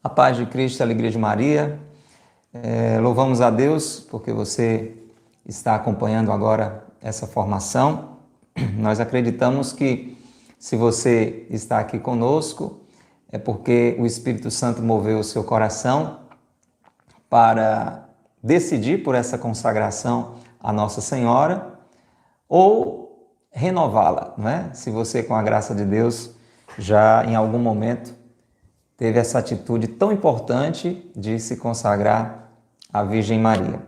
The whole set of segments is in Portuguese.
A paz de Cristo, a alegria de Maria. Louvamos a Deus porque você está acompanhando agora essa formação. Nós acreditamos que se você está aqui conosco, é porque o Espírito Santo moveu o seu coração para decidir por essa consagração à Nossa Senhora ou renová-la, não é? Se você, com a graça de Deus, já em algum momento teve essa atitude tão importante de se consagrar à Virgem Maria.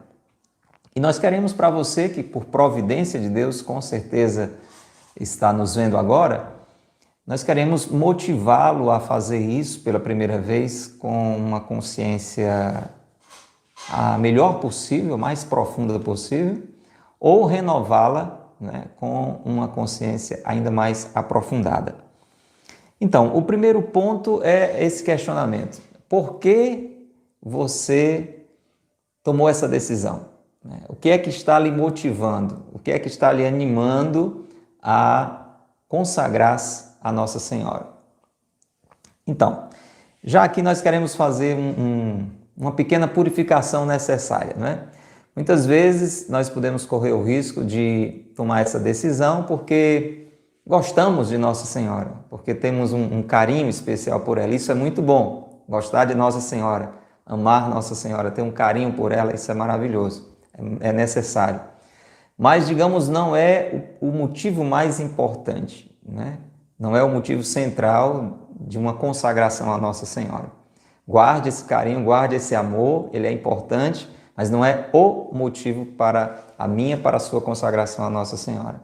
E nós queremos para você, que por providência de Deus, com certeza está nos vendo agora, nós queremos motivá-lo a fazer isso pela primeira vez com uma consciência a melhor possível, mais profunda possível, ou renová-la, né, com uma consciência ainda mais aprofundada. Então, o primeiro ponto é esse questionamento. Por que você tomou essa decisão? O que é que está lhe motivando? O que é que está lhe animando a consagrar-se à Nossa Senhora? Então, já aqui nós queremos fazer uma pequena purificação necessária, não é? Muitas vezes nós podemos correr o risco de tomar essa decisão porque gostamos de Nossa Senhora, porque temos um carinho especial por ela. Isso é muito bom, gostar de Nossa Senhora, amar Nossa Senhora, ter um carinho por ela, isso é maravilhoso, é necessário. Mas, digamos, não é o motivo mais importante, né? Não é o motivo central de uma consagração à Nossa Senhora. Guarde esse carinho, guarde esse amor, ele é importante, mas não é o motivo para a sua consagração à Nossa Senhora.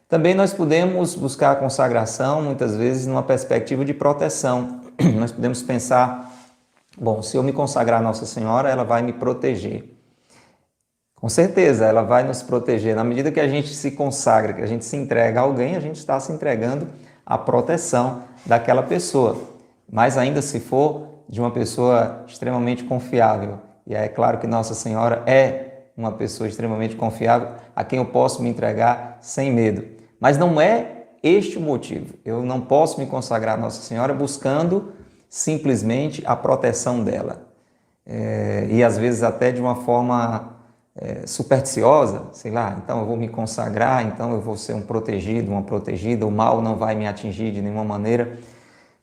Também nós podemos buscar a consagração, muitas vezes, numa perspectiva de proteção. Nós podemos pensar, bom, se eu me consagrar a Nossa Senhora, ela vai me proteger. Com certeza, ela vai nos proteger. Na medida que a gente se consagra, que a gente se entrega a alguém, a gente está se entregando à proteção daquela pessoa. Mas ainda se for de uma pessoa extremamente confiável. E é claro que Nossa Senhora é uma pessoa extremamente confiável, a quem eu posso me entregar sem medo. Mas não é este o motivo. Eu não posso me consagrar a Nossa Senhora buscando simplesmente a proteção dela. E às vezes até de uma forma supersticiosa, sei lá, então eu vou me consagrar, então eu vou ser um protegido, uma protegida, o mal não vai me atingir de nenhuma maneira.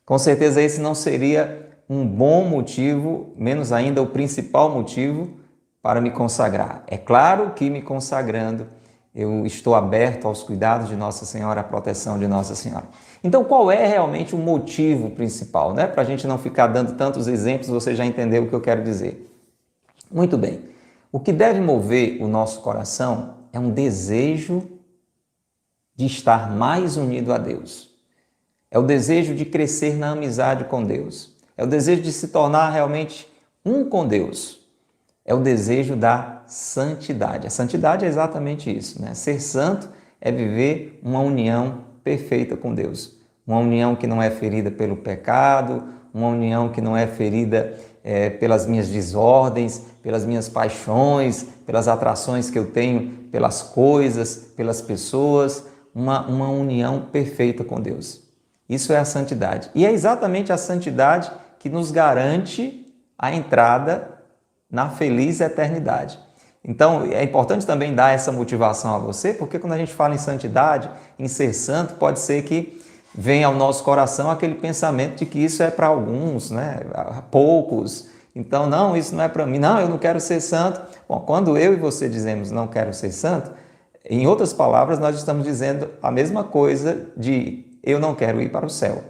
Com certeza esse não seria um bom motivo, menos ainda o principal motivo para me consagrar. É claro que me consagrando, eu estou aberto aos cuidados de Nossa Senhora, à proteção de Nossa Senhora. Então, qual é realmente o motivo principal, né? Para a gente não ficar dando tantos exemplos, você já entendeu o que eu quero dizer. Muito bem. O que deve mover o nosso coração é um desejo de estar mais unido a Deus. É o desejo de crescer na amizade com Deus. É o desejo de se tornar realmente um com Deus. É o desejo da santidade. A santidade é exatamente isso, né? Ser santo é viver uma união perfeita com Deus. Uma união que não é ferida pelo pecado, uma união que não é ferida pelas minhas desordens, pelas minhas paixões, pelas atrações que eu tenho pelas coisas, pelas pessoas. Uma união perfeita com Deus. Isso é a santidade. E é exatamente a santidade que nos garante a entrada na feliz eternidade. Então, é importante também dar essa motivação a você, porque quando a gente fala em santidade, em ser santo, pode ser que venha ao nosso coração aquele pensamento de que isso é para alguns, né? Poucos. Então, não, isso não é para mim. Não, eu não quero ser santo. Bom, quando eu e você dizemos não quero ser santo, em outras palavras, nós estamos dizendo a mesma coisa de eu não quero ir para o céu,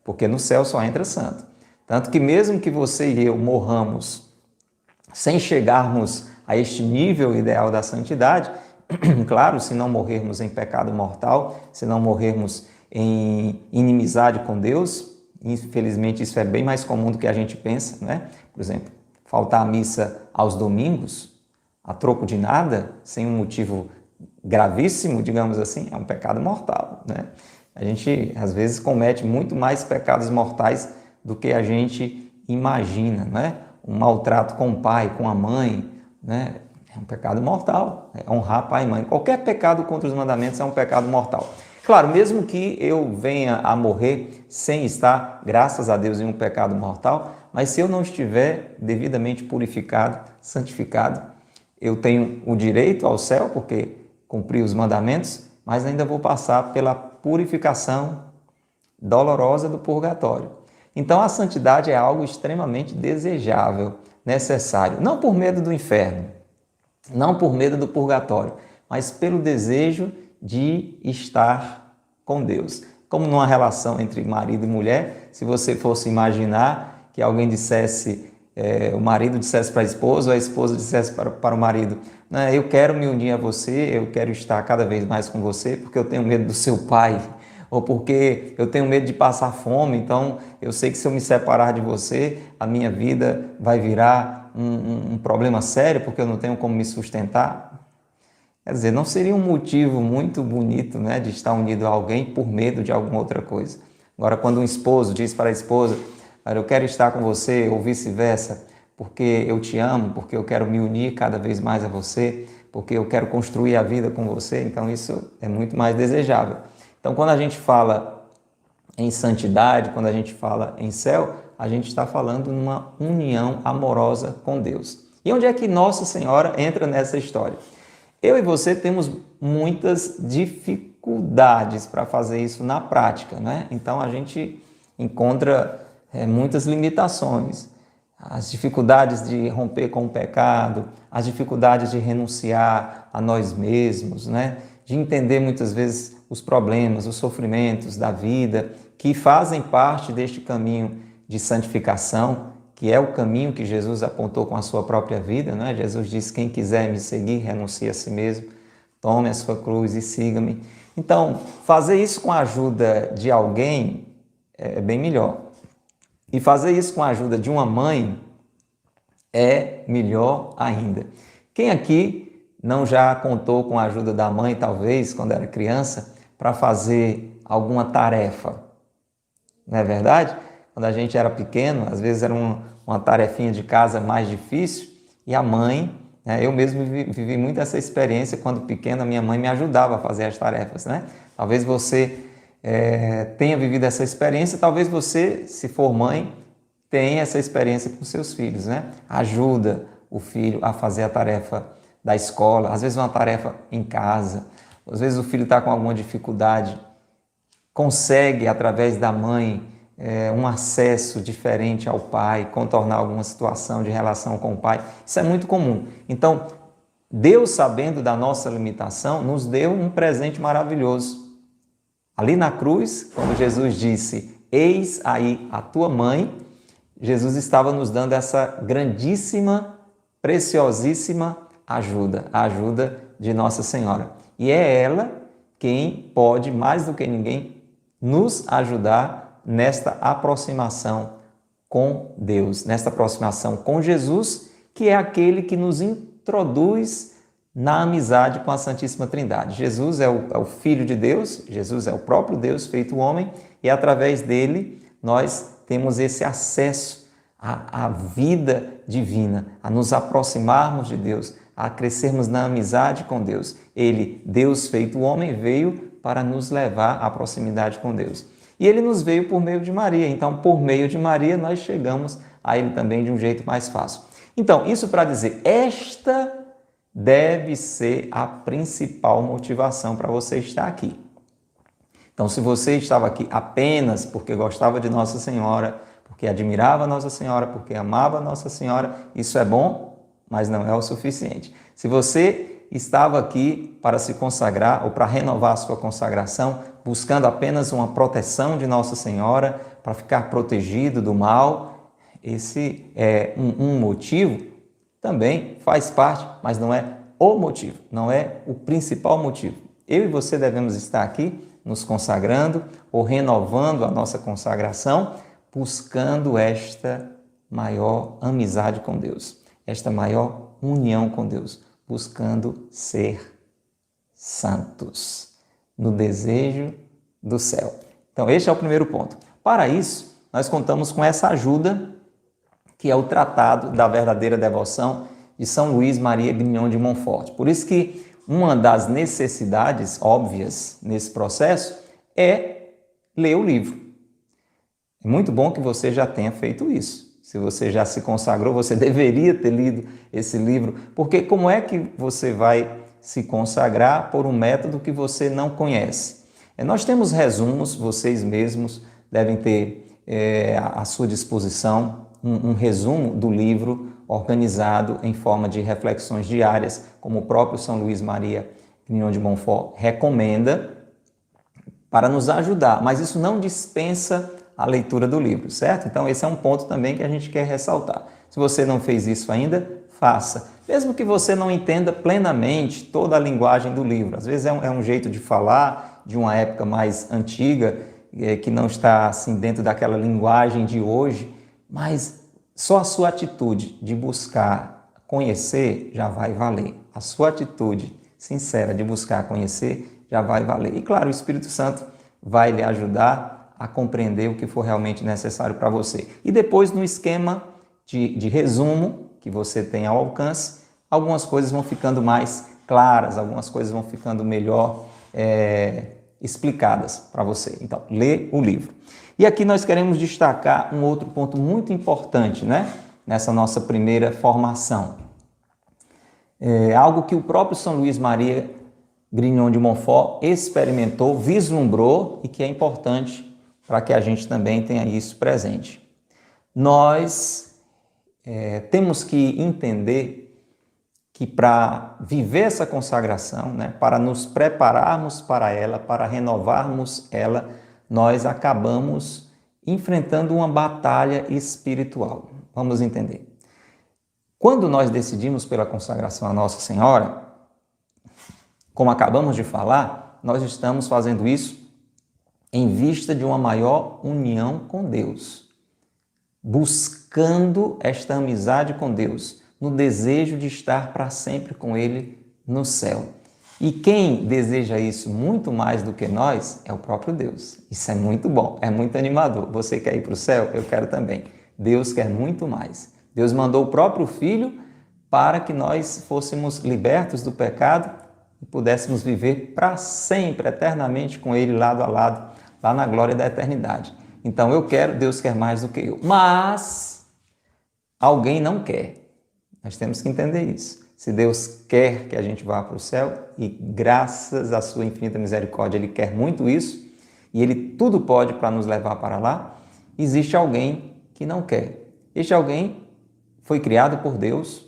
porque no céu só entra santo. Tanto que mesmo que você e eu morramos sem chegarmos a este nível ideal da santidade, claro, se não morrermos em pecado mortal, se não morrermos em inimizade com Deus, infelizmente isso é bem mais comum do que a gente pensa, né? Por exemplo, faltar à missa aos domingos, a troco de nada, sem um motivo gravíssimo, digamos assim, é um pecado mortal, né? A gente, às vezes, comete muito mais pecados mortais do que a gente imagina, né? Um maltrato com o pai, com a mãe, né? É um pecado mortal, é honrar pai e mãe. Qualquer pecado contra os mandamentos é um pecado mortal. Claro, mesmo que eu venha a morrer sem estar, graças a Deus, em um pecado mortal, Mas se eu não estiver devidamente purificado, santificado, eu tenho o direito ao céu, porque cumpri os mandamentos, mas ainda vou passar pela purificação dolorosa do purgatório. Então a santidade é algo extremamente desejável, necessário, não por medo do inferno, não por medo do purgatório, mas pelo desejo de estar com Deus. Como numa relação entre marido e mulher, se você fosse imaginar que alguém dissesse, o marido dissesse para a esposa, ou a esposa dissesse para o marido, né, eu quero me unir a você, eu quero estar cada vez mais com você, porque eu tenho medo do seu pai, ou porque eu tenho medo de passar fome, então eu sei que se eu me separar de você, a minha vida vai virar um problema sério, porque eu não tenho como me sustentar. Quer dizer, não seria um motivo muito bonito, né, de estar unido a alguém por medo de alguma outra coisa. Agora, quando um esposo diz para a esposa, eu quero estar com você, ou vice-versa, porque eu te amo, porque eu quero me unir cada vez mais a você, porque eu quero construir a vida com você, então isso é muito mais desejável. Então, quando a gente fala em santidade, quando a gente fala em céu, a gente está falando numa união amorosa com Deus. E onde é que Nossa Senhora entra nessa história? Eu e você temos muitas dificuldades para fazer isso na prática, né? Então a gente encontra muitas limitações. As dificuldades de romper com o pecado, as dificuldades de renunciar a nós mesmos, né? De entender muitas vezes os problemas, os sofrimentos da vida, que fazem parte deste caminho de santificação, que é o caminho que Jesus apontou com a sua própria vida, né? Jesus disse, quem quiser me seguir, renuncie a si mesmo, tome a sua cruz e siga-me. Então, fazer isso com a ajuda de alguém é bem melhor. E fazer isso com a ajuda de uma mãe é melhor ainda. Quem aqui não já contou com a ajuda da mãe, talvez, quando era criança, para fazer alguma tarefa? Não é verdade? Quando a gente era pequeno, às vezes era uma tarefinha de casa mais difícil e a mãe, né, eu mesmo vivi muito essa experiência quando pequeno, a minha mãe me ajudava a fazer as tarefas, né? Talvez você tenha vivido essa experiência, talvez você, se for mãe, tenha essa experiência com seus filhos, né? Ajuda o filho a fazer a tarefa da escola, às vezes uma tarefa em casa, às vezes o filho está com alguma dificuldade, consegue, através da mãe, um acesso diferente ao pai, contornar alguma situação de relação com o pai. Isso é muito comum. Então, Deus, sabendo da nossa limitação, nos deu um presente maravilhoso. Ali na cruz, quando Jesus disse, eis aí a tua mãe, Jesus estava nos dando essa grandíssima, preciosíssima ajuda, a ajuda de Nossa Senhora. E é ela quem pode, mais do que ninguém, nos ajudar nesta aproximação com Deus, nesta aproximação com Jesus, que é aquele que nos introduz na amizade com a Santíssima Trindade. Jesus é o Filho de Deus, Jesus é o próprio Deus feito homem, e através dele nós temos esse acesso à vida divina, a nos aproximarmos de Deus, a crescermos na amizade com Deus. Ele, Deus feito homem, veio para nos levar à proximidade com Deus. E ele nos veio por meio de Maria, então por meio de Maria nós chegamos a ele também de um jeito mais fácil. Então, isso para dizer, esta deve ser a principal motivação para você estar aqui. Então, se você estava aqui apenas porque gostava de Nossa Senhora, porque admirava Nossa Senhora, porque amava Nossa Senhora, isso é bom, mas não é o suficiente. Se você estava aqui para se consagrar ou para renovar a sua consagração, buscando apenas uma proteção de Nossa Senhora para ficar protegido do mal, esse é um motivo, também faz parte, mas não é o motivo, não é o principal motivo. Eu e você devemos estar aqui nos consagrando ou renovando a nossa consagração, buscando esta maior amizade com Deus, esta maior união com Deus, buscando ser santos, no desejo do céu. Então, este é o primeiro ponto. Para isso, nós contamos com essa ajuda, que é o Tratado da Verdadeira Devoção de São Luís Maria Grignon de Montfort. Por isso que uma das necessidades óbvias nesse processo é ler o livro. É muito bom que você já tenha feito isso. Se você já se consagrou, você deveria ter lido esse livro, porque como é que você vai se consagrar por um método que você não conhece? Nós temos resumos, vocês mesmos devem ter à sua disposição um resumo do livro organizado em forma de reflexões diárias, como o próprio São Luís Maria Grignion de Montfort recomenda, para nos ajudar, mas isso não dispensa a leitura do livro, certo? Então esse é um ponto também que a gente quer ressaltar. Se você não fez isso ainda, faça. Mesmo que você não entenda plenamente toda a linguagem do livro, às vezes é um jeito de falar de uma época mais antiga, que não está assim dentro daquela linguagem de hoje, mas só a sua atitude de buscar conhecer já vai valer. A sua atitude sincera de buscar conhecer já vai valer. E claro, o Espírito Santo vai lhe ajudar a compreender o que for realmente necessário para você. E depois, no esquema de resumo que você tem ao alcance, algumas coisas vão ficando mais claras, algumas coisas vão ficando melhor explicadas para você. Então, lê o livro. E aqui nós queremos destacar um outro ponto muito importante, né? Nessa nossa primeira formação. Algo que o próprio São Luís Maria Grignion de Montfort experimentou, vislumbrou e que é importante para que a gente também tenha isso presente. Nós temos que entender que para viver essa consagração, né, para nos prepararmos para ela, para renovarmos ela, nós acabamos enfrentando uma batalha espiritual. Vamos entender. Quando nós decidimos pela consagração a Nossa Senhora, como acabamos de falar, nós estamos fazendo isso em vista de uma maior união com Deus, buscando esta amizade com Deus, no desejo de estar para sempre com Ele no céu. E quem deseja isso muito mais do que nós é o próprio Deus. Isso é muito bom, é muito animador. Você quer ir para o céu? Eu quero também. Deus quer muito mais. Deus mandou o próprio Filho para que nós fôssemos libertos do pecado e pudéssemos viver para sempre, eternamente com Ele, lado a lado, lá na glória da eternidade. Então eu quero, Deus quer mais do que eu. Mas alguém não quer. Nós temos que entender isso. Se Deus quer que a gente vá para o céu, e graças à sua infinita misericórdia, Ele quer muito isso, e Ele tudo pode para nos levar para lá, existe alguém que não quer. Este alguém foi criado por Deus.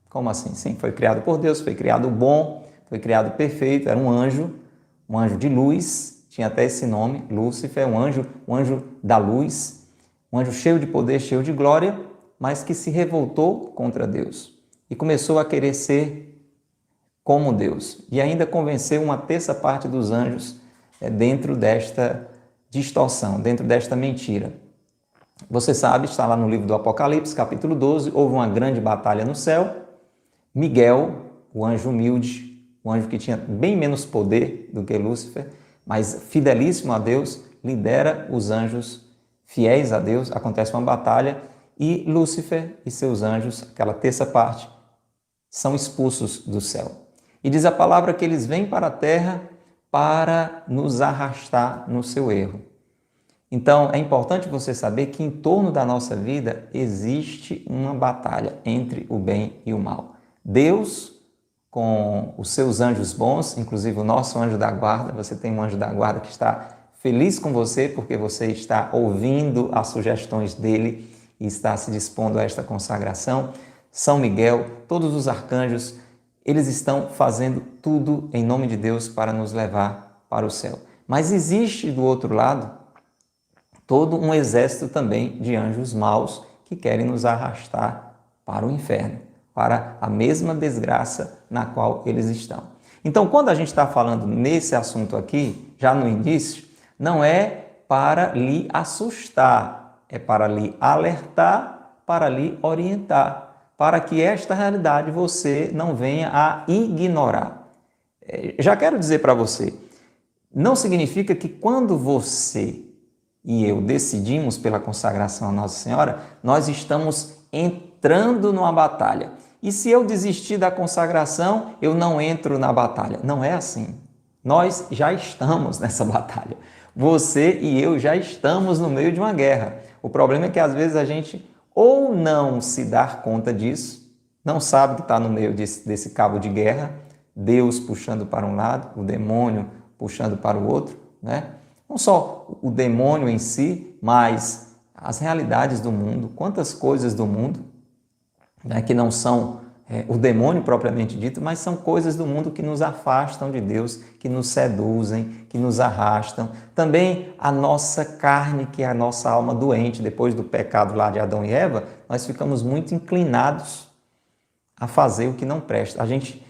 Como assim? Sim, foi criado por Deus, foi criado bom, foi criado perfeito, era um anjo de luz, tinha até esse nome, Lúcifer, um anjo da luz, um anjo cheio de poder, cheio de glória, mas que se revoltou contra Deus e começou a querer ser como Deus. E ainda convenceu uma terça parte dos anjos dentro desta distorção, dentro desta mentira. Você sabe, está lá no livro do Apocalipse, capítulo 12, houve uma grande batalha no céu. Miguel, o anjo humilde, um anjo que tinha bem menos poder do que Lúcifer, mas fidelíssimo a Deus, lidera os anjos fiéis a Deus, acontece uma batalha e Lúcifer e seus anjos, aquela terça parte, são expulsos do céu. E diz a palavra que eles vêm para a terra para nos arrastar no seu erro. Então, é importante você saber que em torno da nossa vida existe uma batalha entre o bem e o mal. Deus, com os seus anjos bons, inclusive o nosso anjo da guarda, você tem um anjo da guarda que está feliz com você porque você está ouvindo as sugestões dele e está se dispondo a esta consagração. São Miguel, todos os arcanjos, eles estão fazendo tudo em nome de Deus para nos levar para o céu. Mas existe do outro lado todo um exército também de anjos maus que querem nos arrastar para o inferno, para a mesma desgraça na qual eles estão. Então, quando a gente está falando nesse assunto aqui, já no início, não é para lhe assustar, é para lhe alertar, para lhe orientar, para que esta realidade você não venha a ignorar. Já quero dizer para você, não significa que quando você e eu decidimos pela consagração a Nossa Senhora, nós estamos entrando numa batalha. E se eu desistir da consagração, eu não entro na batalha. Não é assim. Nós já estamos nessa batalha. Você e eu já estamos no meio de uma guerra. O problema é que às vezes a gente ou não se dar conta disso, não sabe que está no meio desse cabo de guerra, Deus puxando para um lado, o demônio puxando para o outro, né? Não só o demônio em si, mas as realidades do mundo, quantas coisas do mundo, né, que não são o demônio propriamente dito, mas são coisas do mundo que nos afastam de Deus, que nos seduzem, que nos arrastam. Também a nossa carne, que é a nossa alma doente, depois do pecado lá de Adão e Eva, nós ficamos muito inclinados a fazer o que não presta. A gente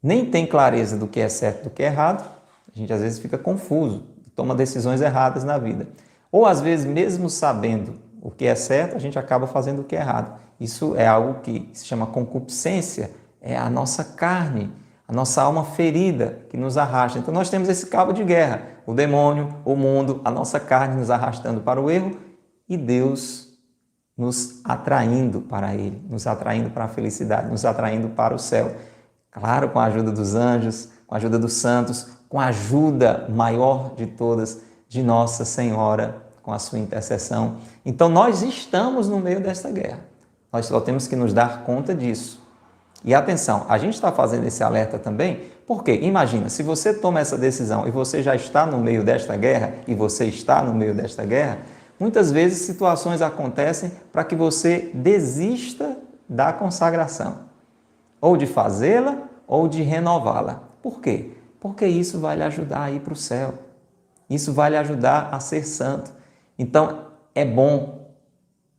nem tem clareza do que é certo e do que é errado, a gente às vezes fica confuso, toma decisões erradas na vida. Ou às vezes, mesmo sabendo o que é certo, a gente acaba fazendo o que é errado. Isso é algo que se chama concupiscência, é a nossa carne, a nossa alma ferida que nos arrasta. Então nós temos esse cabo de guerra, o demônio, o mundo, a nossa carne nos arrastando para o erro e Deus nos atraindo para Ele, nos atraindo para a felicidade, nos atraindo para o céu. Claro, com a ajuda dos anjos, com a ajuda dos santos, com a ajuda maior de todas, de Nossa Senhora, com a sua intercessão. Então nós estamos no meio desta guerra. Nós só temos que nos dar conta disso. E atenção, a gente está fazendo esse alerta também, porque imagina, se você toma essa decisão e você já está no meio desta guerra, e você está no meio desta guerra, muitas vezes situações acontecem para que você desista da consagração, ou de fazê-la, ou de renová-la. Por quê? Porque isso vai lhe ajudar a ir para o céu. Isso vai lhe ajudar a ser santo. Então, é bom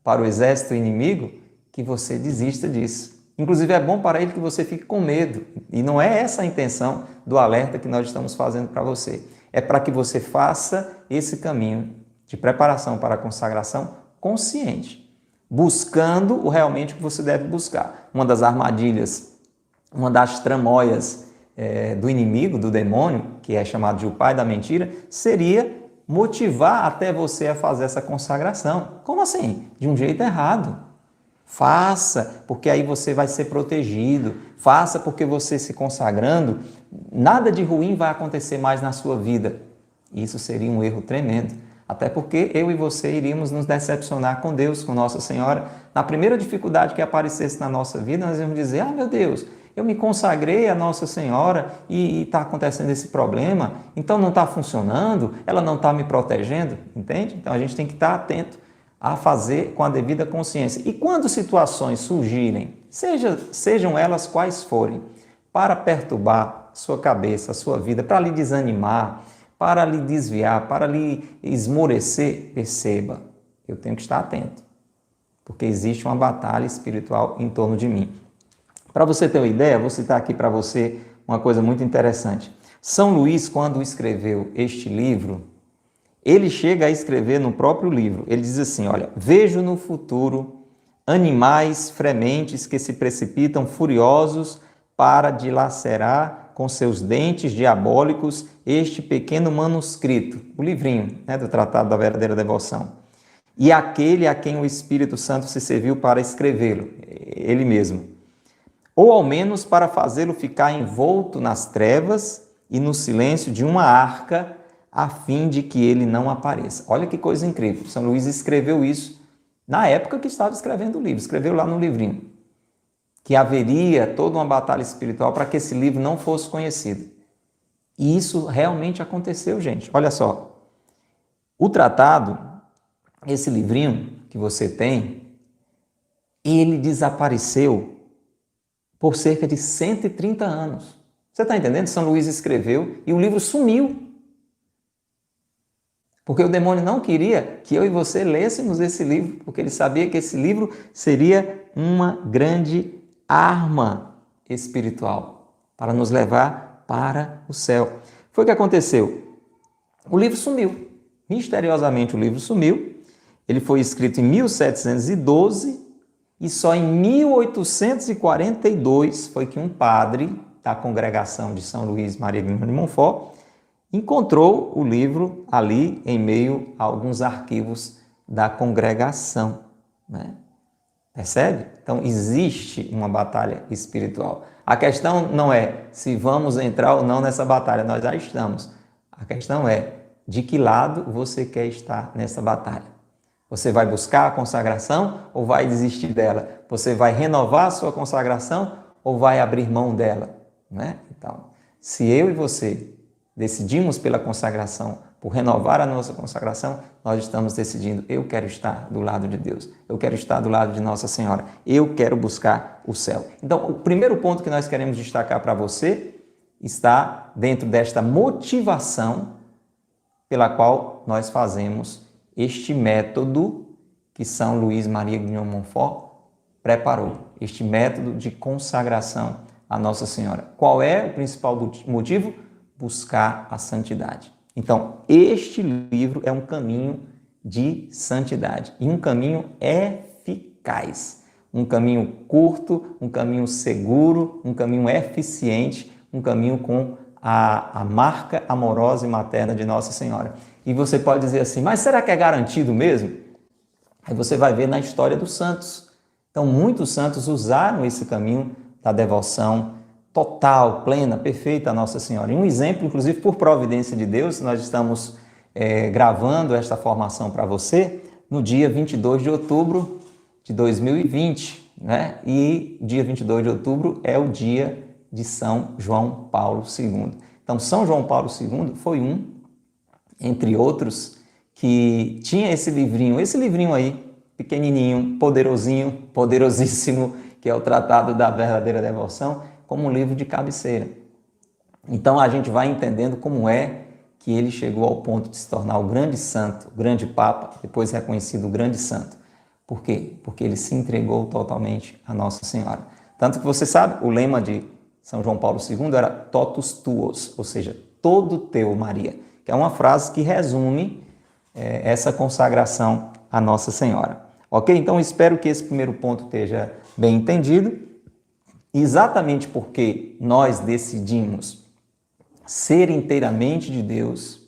para o exército inimigo que você desista disso. Inclusive, é bom para ele que você fique com medo. E não é essa a intenção do alerta que nós estamos fazendo para você. É para que você faça esse caminho de preparação para a consagração consciente, buscando o realmente que você deve buscar. Uma das armadilhas, uma das tramóias do inimigo, do demônio, que é chamado de o pai da mentira, seria motivar até você a fazer essa consagração. Como assim? De um jeito errado. Faça, porque aí você vai ser protegido. Faça, porque você se consagrando, nada de ruim vai acontecer mais na sua vida. Isso seria um erro tremendo. Até porque eu e você iríamos nos decepcionar com Deus, com Nossa Senhora. Na primeira dificuldade que aparecesse na nossa vida, nós íamos dizer, meu Deus, eu me consagrei a Nossa Senhora e está acontecendo esse problema, então não está funcionando, ela não está me protegendo, entende? Então a gente tem que estar atento a fazer com a devida consciência. E quando situações surgirem, sejam elas quais forem, para perturbar sua cabeça, a sua vida, para lhe desanimar, para lhe desviar, para lhe esmorecer, perceba, eu tenho que estar atento, porque existe uma batalha espiritual em torno de mim. Para você ter uma ideia, vou citar aqui para você uma coisa muito interessante. São Luís, quando escreveu este livro, ele chega a escrever no próprio livro, ele diz assim, olha, vejo no futuro animais frementes que se precipitam furiosos para dilacerar com seus dentes diabólicos este pequeno manuscrito, o livrinho, né, do Tratado da Verdadeira Devoção, e aquele a quem o Espírito Santo se serviu para escrevê-lo, ele mesmo, ou ao menos para fazê-lo ficar envolto nas trevas e no silêncio de uma arca, a fim de que ele não apareça. Olha que coisa incrível, São Luís escreveu isso na época que estava escrevendo o livro, escreveu lá no livrinho, que haveria toda uma batalha espiritual para que esse livro não fosse conhecido. E isso realmente aconteceu, gente. Olha só, o tratado, esse livrinho que você tem, ele desapareceu por cerca de 130 anos. Você está entendendo? São Luís escreveu e o livro sumiu. Porque o demônio não queria que eu e você lêssemos esse livro, porque ele sabia que esse livro seria uma grande arma espiritual para nos levar para o céu. Foi o que aconteceu. O livro sumiu. Misteriosamente o livro sumiu. Ele foi escrito em 1712 e só em 1842 foi que um padre da congregação de São Luís Maria de Montfort encontrou o livro ali em meio a alguns arquivos da congregação, né? Percebe? Então, existe uma batalha espiritual. A questão não é se vamos entrar ou não nessa batalha, nós já estamos. A questão é de que lado você quer estar nessa batalha. Você vai buscar a consagração ou vai desistir dela? Você vai renovar a sua consagração ou vai abrir mão dela? Né? Então, se eu e você decidimos pela consagração, por renovar a nossa consagração, nós estamos decidindo, eu quero estar do lado de Deus, eu quero estar do lado de Nossa Senhora, eu quero buscar o céu. Então, o primeiro ponto que nós queremos destacar para você está dentro desta motivação pela qual nós fazemos este método que São Luís Maria Grignon Montfort preparou, este método de consagração a Nossa Senhora. Qual é o principal motivo? Buscar a santidade. Então, este livro é um caminho de santidade e um caminho eficaz, um caminho curto, um caminho seguro, um caminho eficiente, um caminho com a marca amorosa e materna de Nossa Senhora. E você pode dizer assim, mas será que é garantido mesmo? Aí você vai ver na história dos santos. Então, muitos santos usaram esse caminho da devoção total, plena, perfeita a Nossa Senhora. E um exemplo, inclusive, por providência de Deus, nós estamos gravando esta formação para você no dia 22 de outubro de 2020, né? E dia 22 de outubro é o dia de São João Paulo II. Então, São João Paulo II foi um, entre outros, que tinha esse livrinho aí, pequenininho, poderosinho, poderosíssimo, que é o Tratado da Verdadeira Devoção, como um livro de cabeceira. Então, a gente vai entendendo como é que ele chegou ao ponto de se tornar o grande santo, o grande papa, depois reconhecido o grande santo. Por quê? Porque ele se entregou totalmente a Nossa Senhora. Tanto que você sabe, o lema de São João Paulo II era totus tuos, ou seja, todo teu, Maria, que é uma frase que resume essa consagração a Nossa Senhora. Ok? Então, espero que esse primeiro ponto esteja bem entendido. Exatamente porque nós decidimos ser inteiramente de Deus,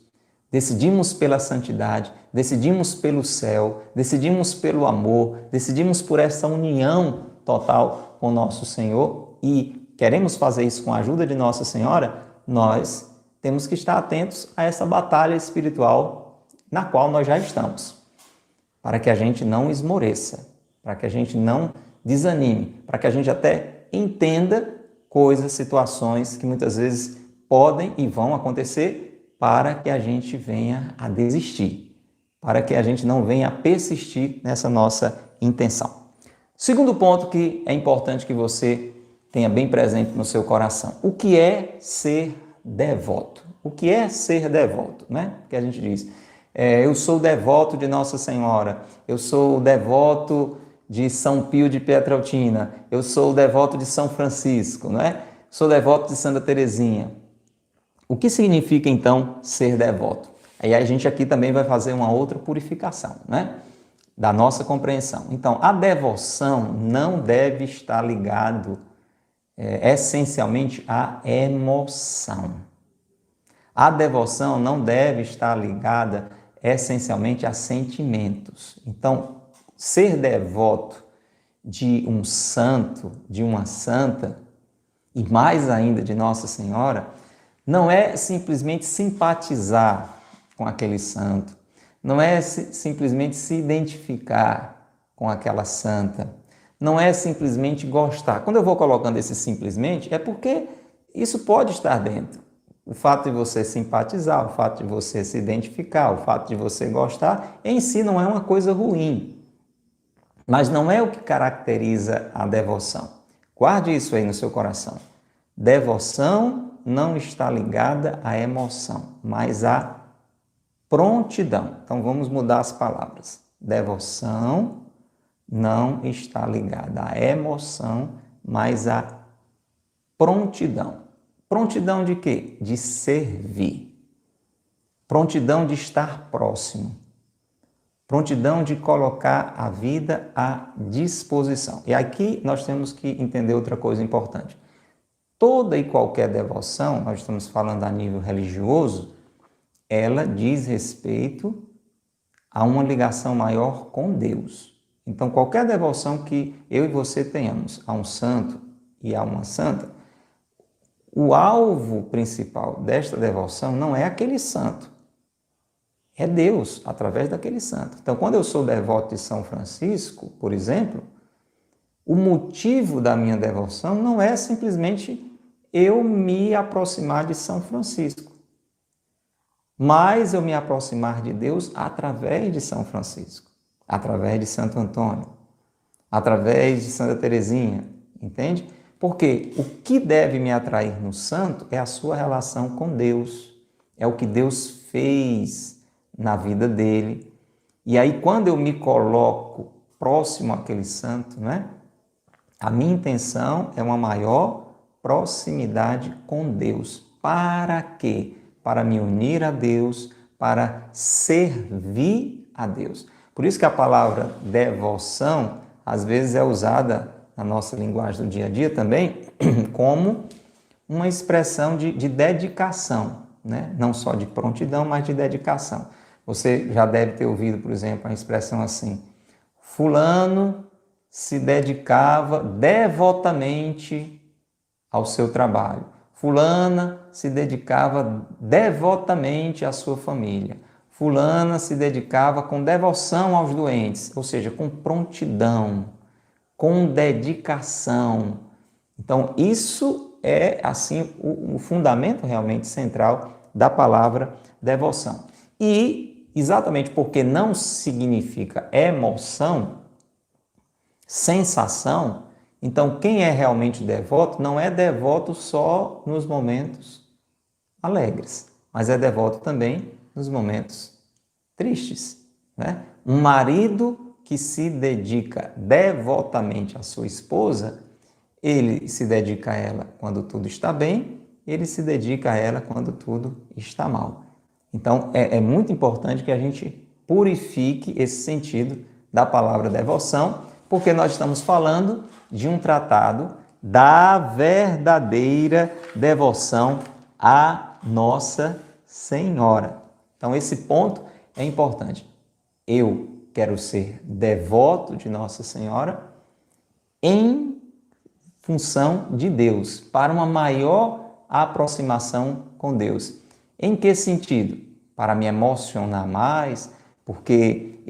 decidimos pela santidade, decidimos pelo céu, decidimos pelo amor, decidimos por essa união total com nosso Senhor e queremos fazer isso com a ajuda de Nossa Senhora, nós temos que estar atentos a essa batalha espiritual na qual nós já estamos, para que a gente não esmoreça, para que a gente não desanime, para que a gente até entenda coisas, situações que muitas vezes podem e vão acontecer para que a gente venha a desistir, para que a gente não venha a persistir nessa nossa intenção. Segundo ponto que é importante que você tenha bem presente no seu coração. O que é ser devoto? O que é ser devoto, né? Que a gente diz, eu sou devoto de Nossa Senhora, eu sou devoto de São Pio de Pietrelcina, eu sou devoto de São Francisco, né? Sou devoto de Santa Teresinha. O que significa, então, ser devoto? Aí a gente aqui também vai fazer uma outra purificação, né? Da nossa compreensão. Então, a devoção não deve estar ligado essencialmente à emoção. A devoção não deve estar ligada essencialmente a sentimentos. Então, ser devoto de um santo, de uma santa, e mais ainda de Nossa Senhora, não é simplesmente simpatizar com aquele santo, não é simplesmente se identificar com aquela santa, não é simplesmente gostar. Quando eu vou colocando esse simplesmente, é porque isso pode estar dentro. O fato de você simpatizar, o fato de você se identificar, o fato de você gostar, em si não é uma coisa ruim. Mas não é o que caracteriza a devoção. Guarde isso aí no seu coração. Devoção não está ligada à emoção, mas à prontidão. Então vamos mudar as palavras. Devoção não está ligada à emoção, mas à prontidão. Prontidão de quê? De servir. Prontidão de estar próximo. Prontidão de colocar a vida à disposição. E aqui nós temos que entender outra coisa importante. Toda e qualquer devoção, nós estamos falando a nível religioso, ela diz respeito a uma ligação maior com Deus. Então, qualquer devoção que eu e você tenhamos a um santo e a uma santa, o alvo principal desta devoção não é aquele santo, é Deus, através daquele santo. Então, quando eu sou devoto de São Francisco, por exemplo, o motivo da minha devoção não é simplesmente eu me aproximar de São Francisco, mas eu me aproximar de Deus através de São Francisco, através de Santo Antônio, através de Santa Teresinha, entende? Porque o que deve me atrair no santo é a sua relação com Deus, é o que Deus fez na vida dele. E aí, quando eu me coloco próximo àquele santo, né? A minha intenção é uma maior proximidade com Deus. Para quê? Para me unir a Deus, para servir a Deus. Por isso que a palavra devoção, às vezes, é usada na nossa linguagem do dia a dia também como uma expressão de dedicação, né? Não só de prontidão, mas de dedicação. Você já deve ter ouvido, por exemplo, a expressão assim: fulano se dedicava devotamente ao seu trabalho. Fulana se dedicava devotamente à sua família. Fulana se dedicava com devoção aos doentes, ou seja, com prontidão, com dedicação. Então, isso é, assim, o fundamento realmente central da palavra devoção. E, exatamente porque não significa emoção, sensação, então quem é realmente devoto não é devoto só nos momentos alegres, mas é devoto também nos momentos tristes, né? Um marido que se dedica devotamente à sua esposa, ele se dedica a ela quando tudo está bem, ele se dedica a ela quando tudo está mal. Então, é muito importante que a gente purifique esse sentido da palavra devoção, porque nós estamos falando de um tratado da verdadeira devoção à Nossa Senhora. Então, esse ponto é importante. Eu quero ser devoto de Nossa Senhora em função de Deus, para uma maior aproximação com Deus. Em que sentido? Para me emocionar mais, porque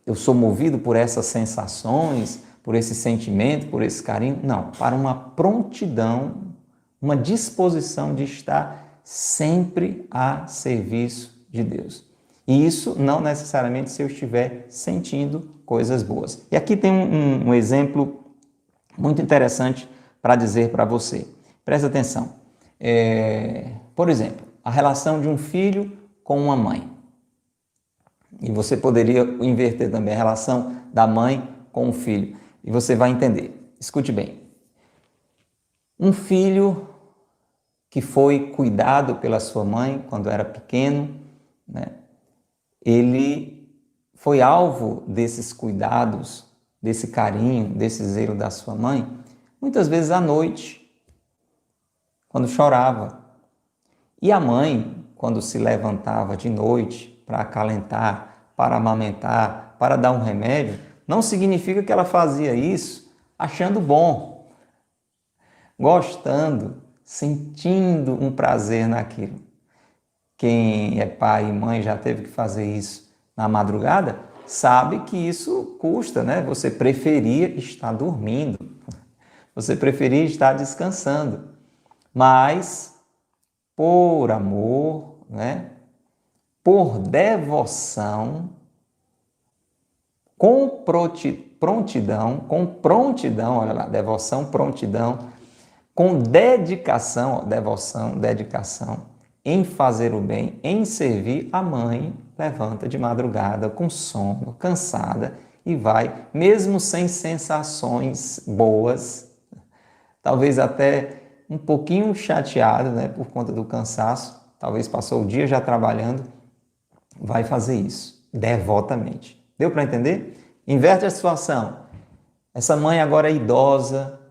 eu sou movido por essas sensações, por esse sentimento, por esse carinho? Não, para uma prontidão, uma disposição de estar sempre a serviço de Deus. E isso não necessariamente se eu estiver sentindo coisas boas. E aqui tem um exemplo muito interessante para dizer para você. Presta atenção. Por exemplo, a relação de um filho com uma mãe. E você poderia inverter também a relação da mãe com o filho. E você vai entender. Escute bem. Um filho que foi cuidado pela sua mãe quando era pequeno, né? Ele foi alvo desses cuidados, desse carinho, desse zelo da sua mãe, muitas vezes à noite, quando chorava. E a mãe, quando se levantava de noite para acalentar, para amamentar, para dar um remédio, não significa que ela fazia isso achando bom, gostando, sentindo um prazer naquilo. Quem é pai e mãe já teve que fazer isso na madrugada, sabe que isso custa, né? Você preferia estar dormindo, você preferia estar descansando, mas por amor, né? Por devoção, com prontidão, olha lá, devoção, prontidão, com dedicação, devoção, dedicação, em fazer o bem, em servir, a mãe levanta de madrugada com sono, cansada e vai, mesmo sem sensações boas, talvez até um pouquinho chateada, né, por conta do cansaço, talvez passou o dia já trabalhando, vai fazer isso devotamente. Deu para entender? Inverte a situação. Essa mãe agora é idosa,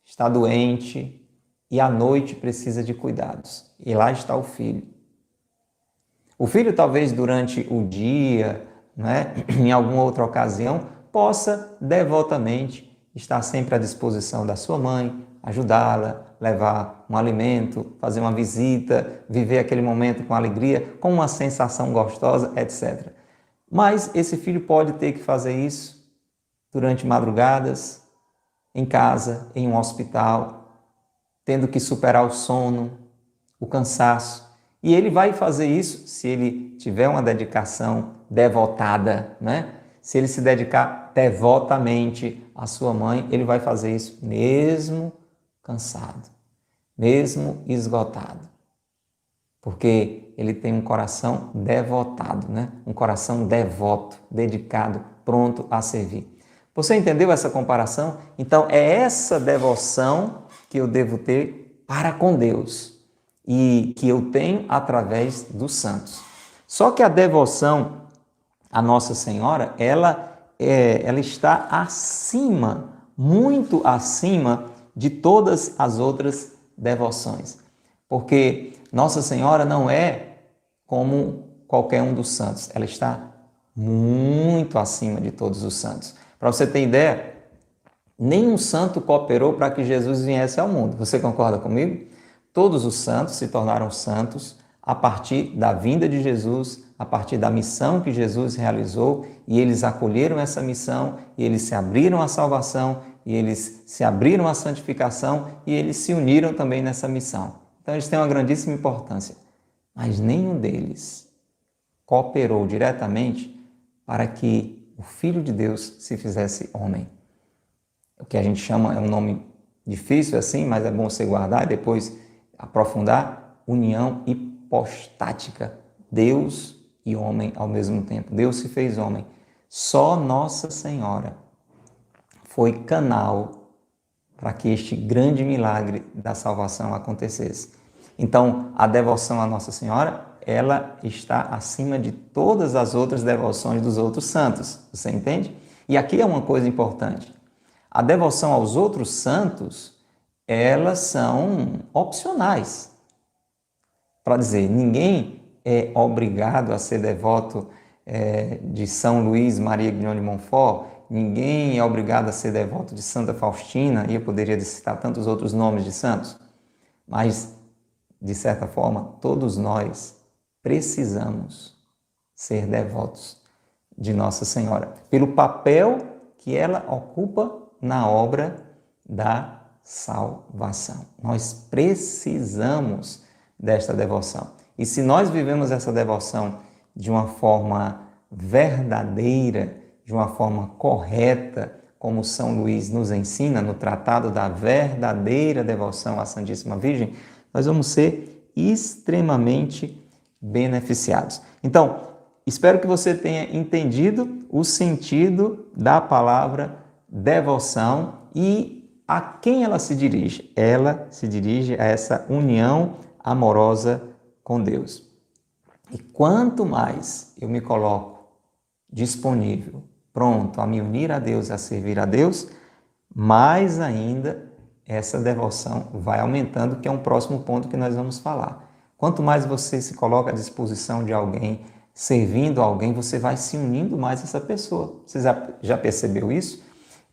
está doente e à noite precisa de cuidados. E lá está o filho. O filho talvez durante o dia, né, em alguma outra ocasião, possa devotamente estar sempre à disposição da sua mãe, ajudá-la, levar um alimento, fazer uma visita, viver aquele momento com alegria, com uma sensação gostosa, etc. Mas esse filho pode ter que fazer isso durante madrugadas, em casa, em um hospital, tendo que superar o sono, o cansaço. E ele vai fazer isso se ele tiver uma dedicação devotada, né? Se ele se dedicar devotamente à sua mãe, ele vai fazer isso mesmo cansado, mesmo esgotado. Porque ele tem um coração devotado, né? Um coração devoto, dedicado, pronto a servir. Você entendeu essa comparação? Então, é essa devoção que eu devo ter para com Deus e que eu tenho através dos santos. Só que a devoção à Nossa Senhora, ela está acima, muito acima de todas as outras devoções. Porque Nossa Senhora não é como qualquer um dos santos, ela está muito acima de todos os santos. Para você ter ideia, nenhum santo cooperou para que Jesus viesse ao mundo. Você concorda comigo? Todos os santos se tornaram santos a partir da vinda de Jesus, a partir da missão que Jesus realizou, e eles acolheram essa missão, e eles se abriram à salvação, e eles se abriram à santificação, e eles se uniram também nessa missão. Então eles têm uma grandíssima importância, mas nenhum deles cooperou diretamente para que o Filho de Deus se fizesse homem. O que a gente chama, é um nome difícil assim, mas é bom você guardar e depois aprofundar, união hipostática, Deus e homem ao mesmo tempo. Deus se fez homem. Só Nossa Senhora foi canal para que este grande milagre da salvação acontecesse. Então, a devoção à Nossa Senhora, ela está acima de todas as outras devoções dos outros santos. Você entende? E aqui é uma coisa importante. A devoção aos outros santos, elas são opcionais. Para dizer, ninguém é obrigado a ser devoto de São Luís Maria Grignion de Montfort, ninguém é obrigado a ser devoto de Santa Faustina, e eu poderia citar tantos outros nomes de santos, mas, de certa forma, todos nós precisamos ser devotos de Nossa Senhora, pelo papel que ela ocupa na obra da salvação. Nós precisamos desta devoção. E se nós vivemos essa devoção de uma forma verdadeira, de uma forma correta, como São Luís nos ensina no Tratado da Verdadeira Devoção à Santíssima Virgem, nós vamos ser extremamente beneficiados. Então, espero que você tenha entendido o sentido da palavra devoção e a quem ela se dirige. Ela se dirige a essa união amorosa com Deus. E quanto mais eu me coloco disponível, pronto a me unir a Deus, a servir a Deus, mais ainda essa devoção vai aumentando, que é um próximo ponto que nós vamos falar. Quanto mais você se coloca à disposição de alguém, servindo a alguém, você vai se unindo mais a essa pessoa. Você já percebeu isso?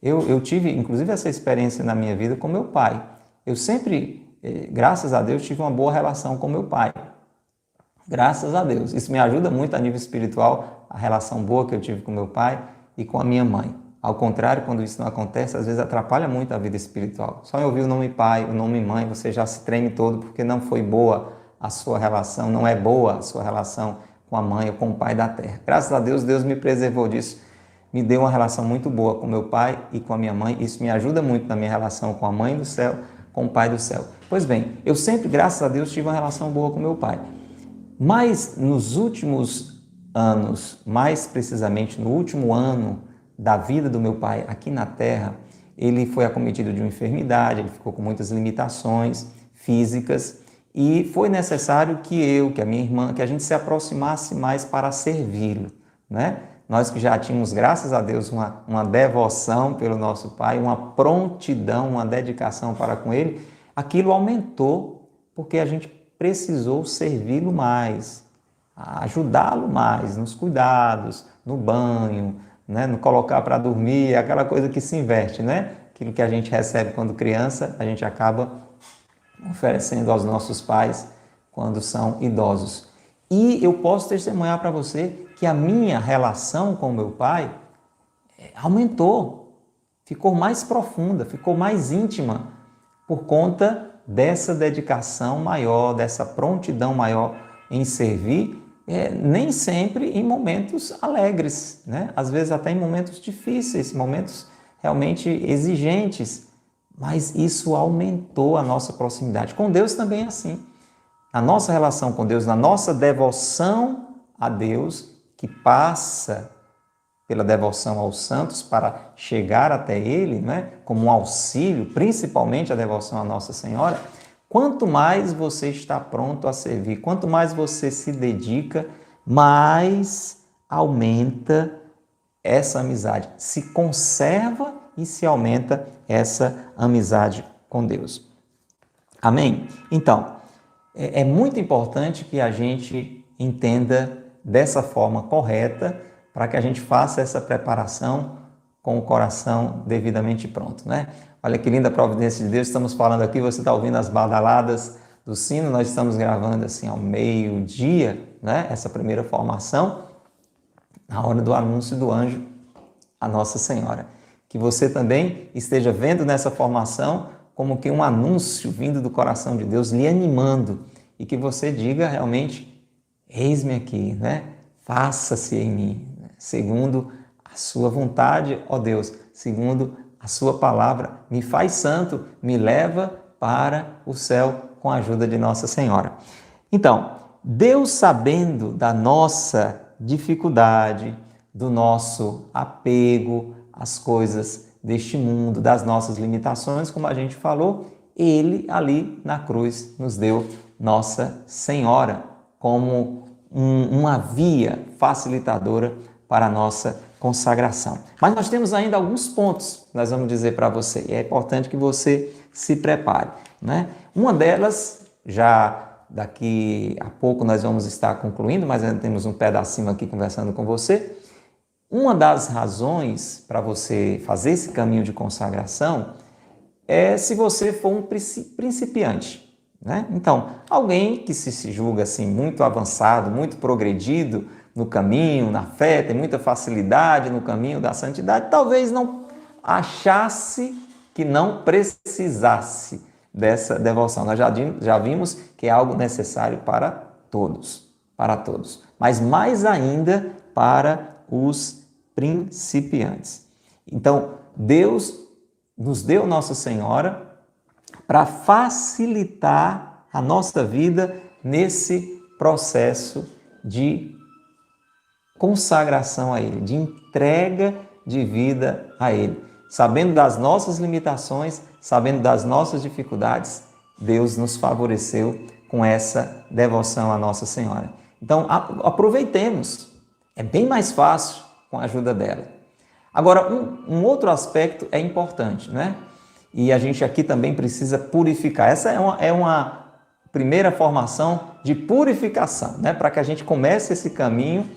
Eu tive, inclusive, essa experiência na minha vida com meu pai. Eu sempre, graças a Deus, tive uma boa relação com meu pai. Graças a Deus. Isso me ajuda muito a nível espiritual, a relação boa que eu tive com meu pai e com a minha mãe. Ao contrário, quando isso não acontece, às vezes atrapalha muito a vida espiritual. Só em ouvir o nome pai, o nome mãe, você já se treme todo porque não foi boa a sua relação, não é boa a sua relação com a mãe ou com o pai da terra. Graças a Deus, Deus me preservou disso, me deu uma relação muito boa com meu pai e com a minha mãe. Isso me ajuda muito na minha relação com a mãe do céu, com o pai do céu. Pois bem, eu sempre, graças a Deus, tive uma relação boa com meu pai. Mas nos últimos anos, mais precisamente no último ano da vida do meu pai aqui na Terra, ele foi acometido de uma enfermidade, ele ficou com muitas limitações físicas e foi necessário que a minha irmã, que a gente se aproximasse mais para servi-lo, né? Nós que já tínhamos, graças a Deus, uma devoção pelo nosso pai, uma prontidão, uma dedicação para com ele, aquilo aumentou porque a gente precisou servi-lo mais, ajudá-lo mais nos cuidados, no banho, né? No colocar para dormir, aquela coisa que se inverte, né? Aquilo que a gente recebe quando criança, a gente acaba oferecendo aos nossos pais quando são idosos. E eu posso testemunhar para você que a minha relação com meu pai aumentou, ficou mais profunda, ficou mais íntima por conta dessa dedicação maior, dessa prontidão maior em servir, nem sempre em momentos alegres, né? Às vezes até em momentos difíceis, momentos realmente exigentes, mas isso aumentou a nossa proximidade. Com Deus também é assim. A nossa relação com Deus, na nossa devoção a Deus, que passa pela devoção aos santos para chegar até Ele, né, como um auxílio, principalmente a devoção à Nossa Senhora, quanto mais você está pronto a servir, quanto mais você se dedica, mais aumenta essa amizade, se conserva e se aumenta essa amizade com Deus. Amém? Então, é muito importante que a gente entenda dessa forma correta para que a gente faça essa preparação com o coração devidamente pronto, né? Olha que linda providência de Deus, estamos falando aqui, você está ouvindo as badaladas do sino, nós estamos gravando assim ao meio-dia, né? Essa primeira formação, na hora do anúncio do anjo a Nossa Senhora. Que você também esteja vendo nessa formação como que um anúncio vindo do coração de Deus, lhe animando, e que você diga realmente, eis-me aqui, né? Faça-se em mim, segundo a sua vontade, ó Deus, segundo a sua palavra, me faz santo, me leva para o céu com a ajuda de Nossa Senhora. Então, Deus, sabendo da nossa dificuldade, do nosso apego às coisas deste mundo, das nossas limitações, como a gente falou, Ele ali na cruz nos deu Nossa Senhora como uma via facilitadora para a nossa consagração. Mas nós temos ainda alguns pontos que nós vamos dizer para você, e é importante que você se prepare, né? Uma delas, já daqui a pouco nós vamos estar concluindo, mas ainda temos um pedacinho aqui conversando com você. Uma das razões para você fazer esse caminho de consagração é se você for um principiante, né? Então, alguém que se julga assim muito avançado, muito progredido no caminho, na fé, tem muita facilidade no caminho da santidade, talvez não achasse que não precisasse dessa devoção. Nós já vimos que é algo necessário para todos, mas mais ainda para os principiantes. Então, Deus nos deu Nossa Senhora para facilitar a nossa vida nesse processo de consagração a Ele, de entrega de vida a Ele. Sabendo das nossas limitações, sabendo das nossas dificuldades, Deus nos favoreceu com essa devoção à Nossa Senhora. Então, aproveitemos. É bem mais fácil com a ajuda dela. Agora, um outro aspecto é importante, né? E a gente aqui também precisa purificar. Essa é uma primeira formação de purificação, né? Para que a gente comece esse caminho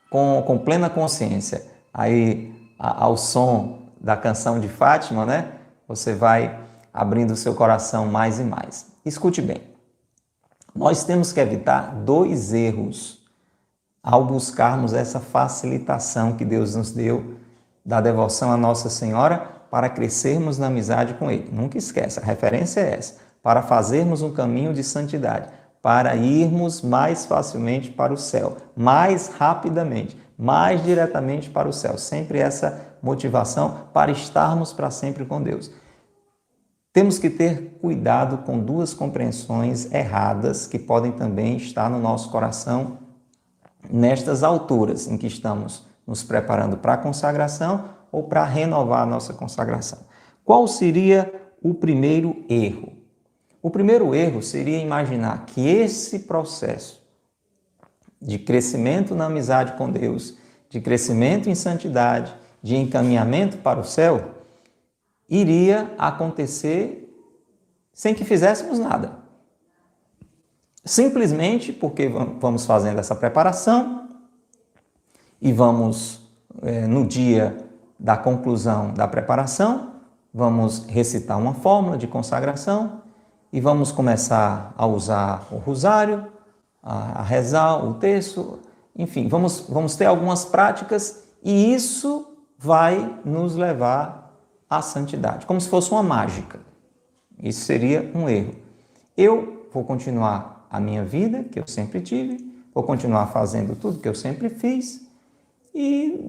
com plena consciência. Aí, ao som da canção de Fátima, né? Você vai abrindo o seu coração mais e mais. Escute bem. Nós temos que evitar 2 erros ao buscarmos essa facilitação que Deus nos deu da devoção à Nossa Senhora para crescermos na amizade com Ele. Nunca esqueça, a referência é essa, para fazermos um caminho de santidade, para irmos mais facilmente para o céu, mais rapidamente, mais diretamente para o céu. Sempre essa motivação para estarmos para sempre com Deus. Temos que ter cuidado com 2 compreensões erradas que podem também estar no nosso coração nestas alturas em que estamos nos preparando para a consagração ou para renovar a nossa consagração. Qual seria o primeiro erro? O primeiro erro seria imaginar que esse processo de crescimento na amizade com Deus, de crescimento em santidade, de encaminhamento para o céu, iria acontecer sem que fizéssemos nada. Simplesmente porque vamos fazendo essa preparação e vamos, no dia da conclusão da preparação, vamos recitar uma fórmula de consagração e vamos começar a usar o rosário, a rezar o terço, enfim, vamos ter algumas práticas e isso vai nos levar à santidade, como se fosse uma mágica. Isso seria um erro. Eu vou continuar a minha vida, que eu sempre tive, vou continuar fazendo tudo que eu sempre fiz e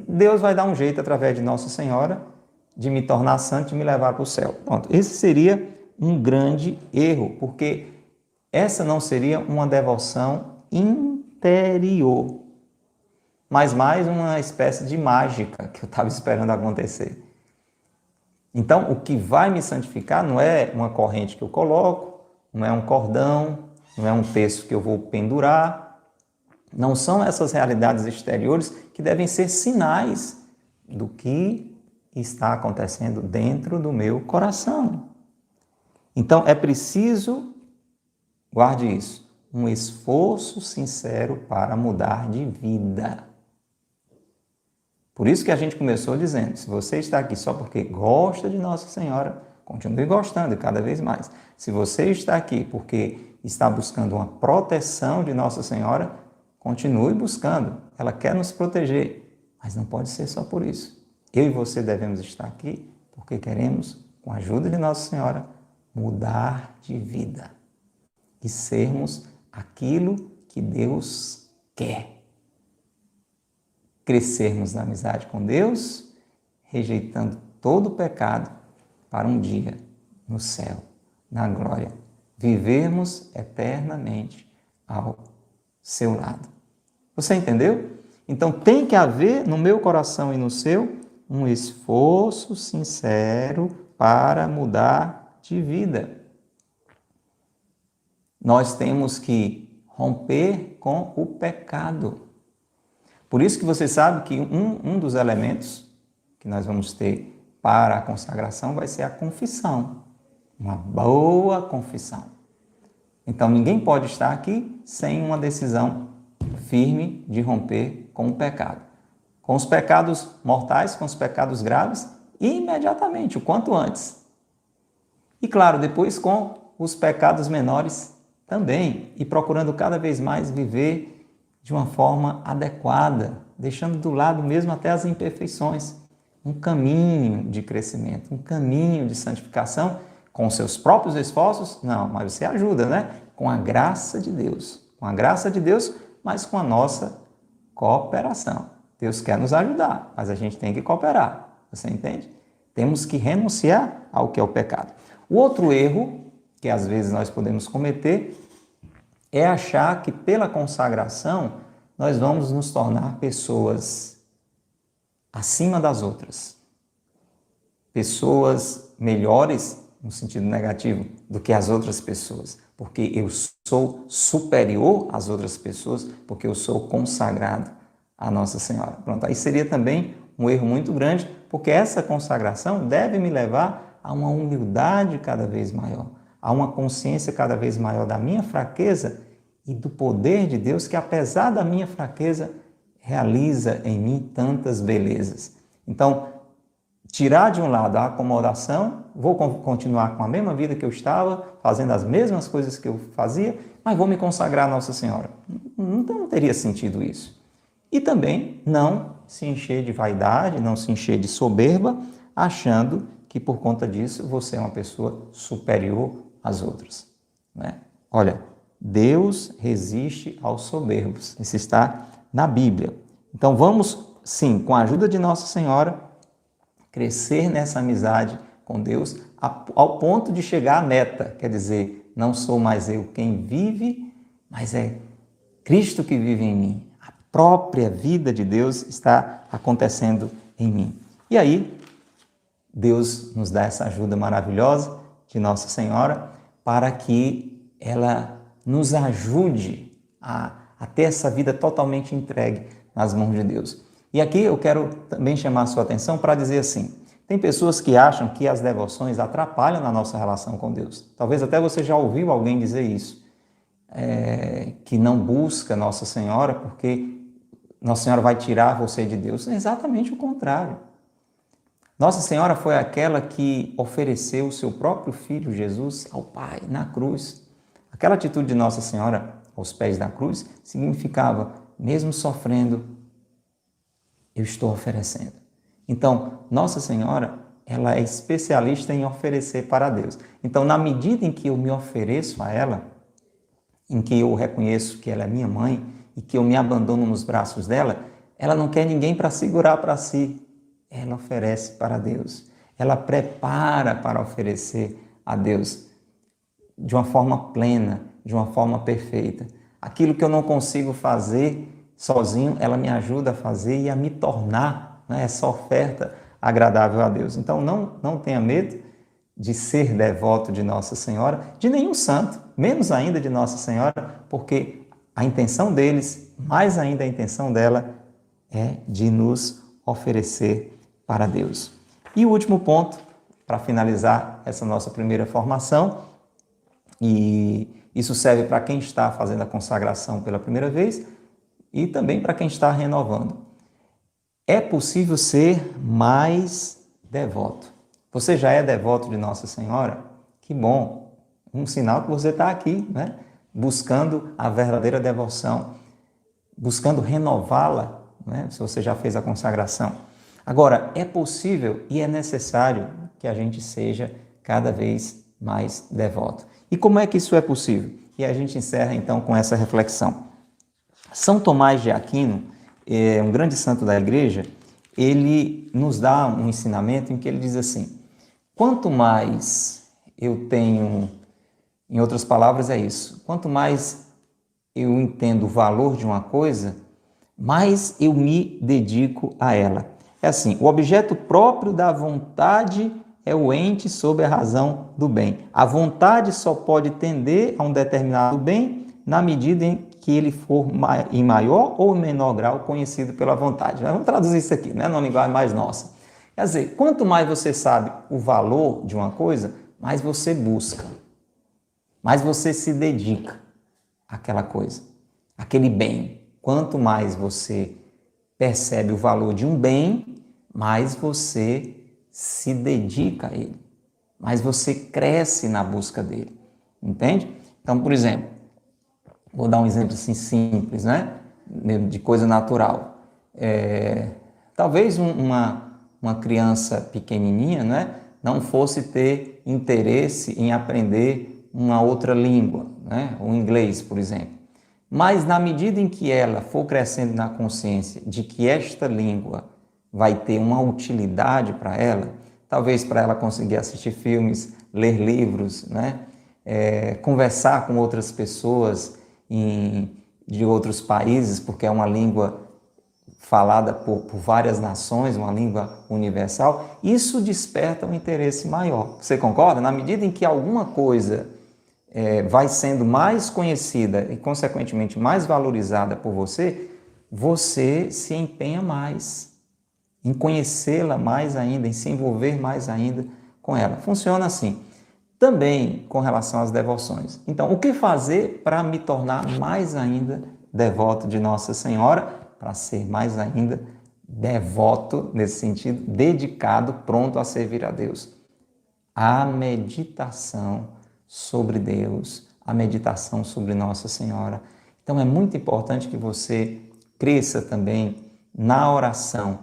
Deus vai dar um jeito, através de Nossa Senhora, de me tornar santo e me levar para o céu. Pronto, esse seria um grande erro, porque essa não seria uma devoção interior, mas mais uma espécie de mágica que eu estava esperando acontecer. Então, o que vai me santificar não é uma corrente que eu coloco, não é um cordão, não é um terço que eu vou pendurar, não são essas realidades exteriores que devem ser sinais do que está acontecendo dentro do meu coração. Então, é preciso, guarde isso, um esforço sincero para mudar de vida. Por isso que a gente começou dizendo, se você está aqui só porque gosta de Nossa Senhora, continue gostando e cada vez mais. Se você está aqui porque está buscando uma proteção de Nossa Senhora, continue buscando. Ela quer nos proteger, mas não pode ser só por isso. Eu e você devemos estar aqui porque queremos, com a ajuda de Nossa Senhora, mudar de vida e sermos aquilo que Deus quer. Crescermos na amizade com Deus, rejeitando todo o pecado para um dia no céu, na glória, vivermos eternamente ao seu lado. Você entendeu? Então tem que haver no meu coração e no seu um esforço sincero para mudar de vida. Nós temos que romper com o pecado. Por isso que você sabe que um dos elementos que nós vamos ter para a consagração vai ser a confissão. Uma boa confissão. Então ninguém pode estar aqui sem uma decisão firme de romper com o pecado. Com os pecados mortais, com os pecados graves, imediatamente, o quanto antes. E claro, depois com os pecados menores também. E procurando cada vez mais viver de uma forma adequada, deixando do lado mesmo até as imperfeições. Um caminho de crescimento, um caminho de santificação, com seus próprios esforços? Não, mas você ajuda, né? Com a graça de Deus. Com a graça de Deus, mas com a nossa cooperação. Deus quer nos ajudar, mas a gente tem que cooperar. Você entende? Temos que renunciar ao que é o pecado. O outro erro que às vezes nós podemos cometer é achar que pela consagração nós vamos nos tornar pessoas acima das outras. Pessoas melhores, no sentido negativo, do que as outras pessoas. Porque eu sou superior às outras pessoas, porque eu sou consagrado à Nossa Senhora. Pronto, aí seria também um erro muito grande, porque essa consagração deve me levar a uma humildade cada vez maior, a uma consciência cada vez maior da minha fraqueza e do poder de Deus que, apesar da minha fraqueza, realiza em mim tantas belezas. Então, tirar de um lado a acomodação, vou continuar com a mesma vida que eu estava, fazendo as mesmas coisas que eu fazia, mas vou me consagrar a Nossa Senhora. Então, não teria sentido isso. E também não se encher de vaidade, não se encher de soberba, achando que por conta disso você é uma pessoa superior às outras, né? Olha, Deus resiste aos soberbos. Isso está na Bíblia. Então vamos, sim, com a ajuda de Nossa Senhora, crescer nessa amizade com Deus ao ponto de chegar à meta. Quer dizer, não sou mais eu quem vive, mas é Cristo que vive em mim. A própria vida de Deus está acontecendo em mim. E aí, Deus nos dá essa ajuda maravilhosa de Nossa Senhora para que ela nos ajude a ter essa vida totalmente entregue nas mãos de Deus. E aqui eu quero também chamar a sua atenção para dizer assim, tem pessoas que acham que as devoções atrapalham na nossa relação com Deus. Talvez até você já ouviu alguém dizer isso, que não busca Nossa Senhora porque Nossa Senhora vai tirar você de Deus. É exatamente o contrário. Nossa Senhora foi aquela que ofereceu o seu próprio Filho Jesus ao Pai na cruz. Aquela atitude de Nossa Senhora aos pés da cruz significava, mesmo sofrendo, eu estou oferecendo. Então, Nossa Senhora, ela é especialista em oferecer para Deus. Então, na medida em que eu me ofereço a ela, em que eu reconheço que ela é minha mãe e que eu me abandono nos braços dela, ela não quer ninguém para segurar para si. Ela oferece para Deus. Ela prepara para oferecer a Deus de uma forma plena, de uma forma perfeita. Aquilo que eu não consigo fazer sozinho, ela me ajuda a fazer e a me tornar, né, essa oferta agradável a Deus. Então, não tenha medo de ser devoto de Nossa Senhora, de nenhum santo, menos ainda de Nossa Senhora, porque a intenção deles, mais ainda a intenção dela, é de nos oferecer para Deus. E o último ponto, para finalizar essa nossa primeira formação, e isso serve para quem está fazendo a consagração pela primeira vez e também para quem está renovando. É possível ser mais devoto. Você já é devoto de Nossa Senhora? Que bom! Um sinal que você está aqui, né? Buscando a verdadeira devoção, buscando renová-la, né? Se você já fez a consagração. Agora, é possível e é necessário que a gente seja cada vez mais devoto. E como é que isso é possível? E a gente encerra então com essa reflexão. São Tomás de Aquino, um grande santo da igreja, ele nos dá um ensinamento em que ele diz assim: quanto mais eu tenho, em outras palavras é isso, quanto mais eu entendo o valor de uma coisa, mais eu me dedico a ela. É assim, o objeto próprio da vontade é o ente sob a razão do bem. A vontade só pode tender a um determinado bem na medida em que ele for em maior ou menor grau conhecido pela vontade. Vamos traduzir isso aqui, né, numa linguagem mais nossa. Quer dizer, quanto mais você sabe o valor de uma coisa, mais você busca, mais você se dedica àquela coisa, àquele bem. Quanto mais você percebe o valor de um bem, mais você se dedica a ele, mais você cresce na busca dele, entende? Então, por exemplo, vou dar um exemplo assim simples, né? De coisa natural. Talvez uma criança pequenininha, né, não fosse ter interesse em aprender uma outra língua, né, o inglês, por exemplo. Mas na medida em que ela for crescendo na consciência de que esta língua vai ter uma utilidade para ela, talvez para ela conseguir assistir filmes, ler livros, né, conversar com outras pessoas de outros países, porque é uma língua falada por várias nações, uma língua universal, isso desperta um interesse maior. Você concorda? Na medida em que alguma coisa vai sendo mais conhecida e, consequentemente, mais valorizada por você, você se empenha mais em conhecê-la mais ainda, em se envolver mais ainda com ela. Funciona assim. Também com relação às devoções. Então, o que fazer para me tornar mais ainda devoto de Nossa Senhora? Para ser mais ainda devoto, nesse sentido, dedicado, pronto a servir a Deus. A meditação sobre Deus, a meditação sobre Nossa Senhora. Então, é muito importante que você cresça também na oração,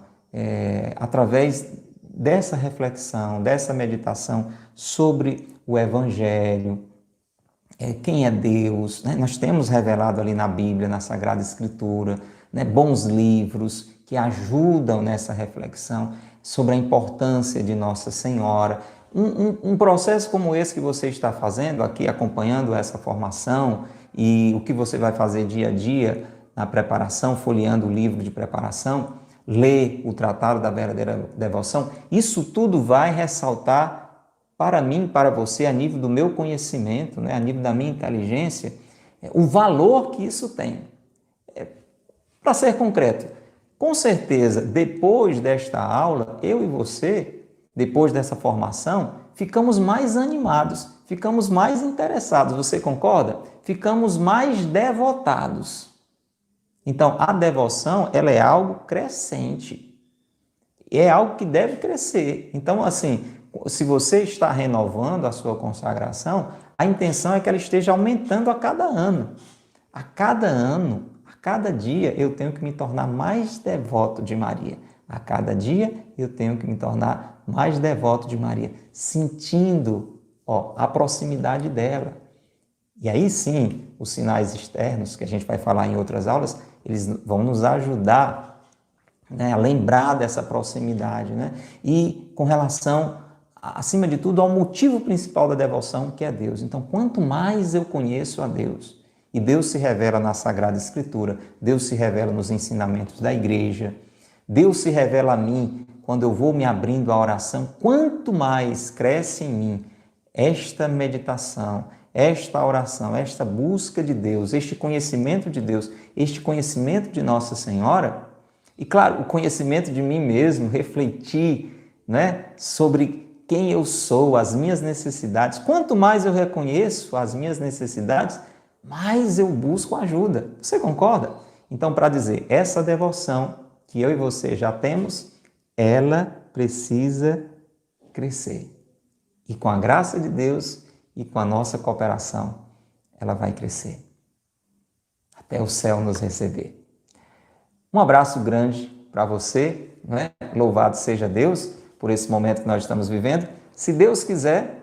através dessa reflexão, dessa meditação sobre o Evangelho, quem é Deus, né? Nós temos revelado ali na Bíblia, na Sagrada Escritura, né, bons livros que ajudam nessa reflexão sobre a importância de Nossa Senhora. Um processo como esse que você está fazendo aqui, acompanhando essa formação e o que você vai fazer dia a dia na preparação, folheando o livro de preparação, ler o Tratado da Verdadeira Devoção, isso tudo vai ressaltar para mim, para você, a nível do meu conhecimento, né, a nível da minha inteligência, o valor que isso tem. Para ser concreto, com certeza, depois desta aula, eu e você, depois dessa formação, ficamos mais animados, ficamos mais interessados, você concorda? Ficamos mais devotados. Então, a devoção, ela é algo crescente. é algo que deve crescer. Então, assim, se você está renovando a sua consagração, a intenção é que ela esteja aumentando a cada ano. A cada ano, a cada dia, eu tenho que me tornar mais devoto de Maria. A cada dia, eu tenho que me tornar mais devoto de Maria, sentindo a proximidade dela. E aí sim, os sinais externos, que a gente vai falar em outras aulas, eles vão nos ajudar, né, a lembrar dessa proximidade, né? E com relação, acima de tudo, ao motivo principal da devoção, que é Deus. Então, quanto mais eu conheço a Deus, e Deus se revela na Sagrada Escritura, Deus se revela nos ensinamentos da igreja, Deus se revela a mim quando eu vou me abrindo à oração, quanto mais cresce em mim esta meditação, esta oração, esta busca de Deus, este conhecimento de Deus, este conhecimento de Nossa Senhora, e claro, o conhecimento de mim mesmo, refletir, né, sobre quem eu sou, as minhas necessidades. Quanto mais eu reconheço as minhas necessidades, mais eu busco ajuda. Você concorda? Então, para dizer, essa devoção que eu e você já temos, ela precisa crescer. E com a graça de Deus e com a nossa cooperação, ela vai crescer até o céu nos receber. Um abraço grande para você, né? Louvado seja Deus por esse momento que nós estamos vivendo. Se Deus quiser,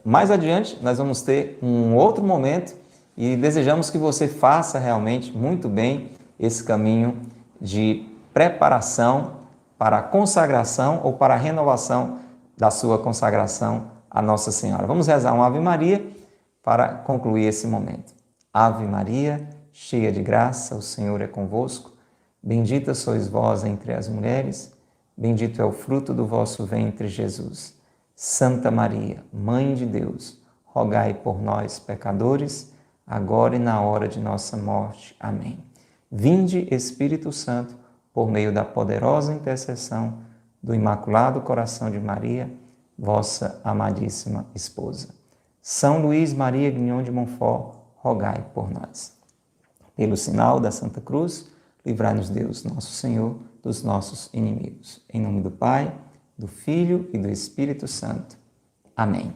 mais adiante nós vamos ter um outro momento e desejamos que você faça realmente muito bem esse caminho de preparação para a consagração ou para a renovação da sua consagração à Nossa Senhora. Vamos rezar uma Ave Maria para concluir esse momento. Ave Maria, cheia de graça, o Senhor é convosco. Bendita sois vós entre as mulheres, bendito é o fruto do vosso ventre, Jesus. Santa Maria, Mãe de Deus, rogai por nós, pecadores, agora e na hora de nossa morte. Amém. Vinde, Espírito Santo, por meio da poderosa intercessão do Imaculado Coração de Maria, vossa amadíssima esposa. São Luís Maria Grignon de Montfort, rogai por nós. Pelo sinal da Santa Cruz, livrai-nos Deus, nosso Senhor, dos nossos inimigos. Em nome do Pai, do Filho e do Espírito Santo. Amém.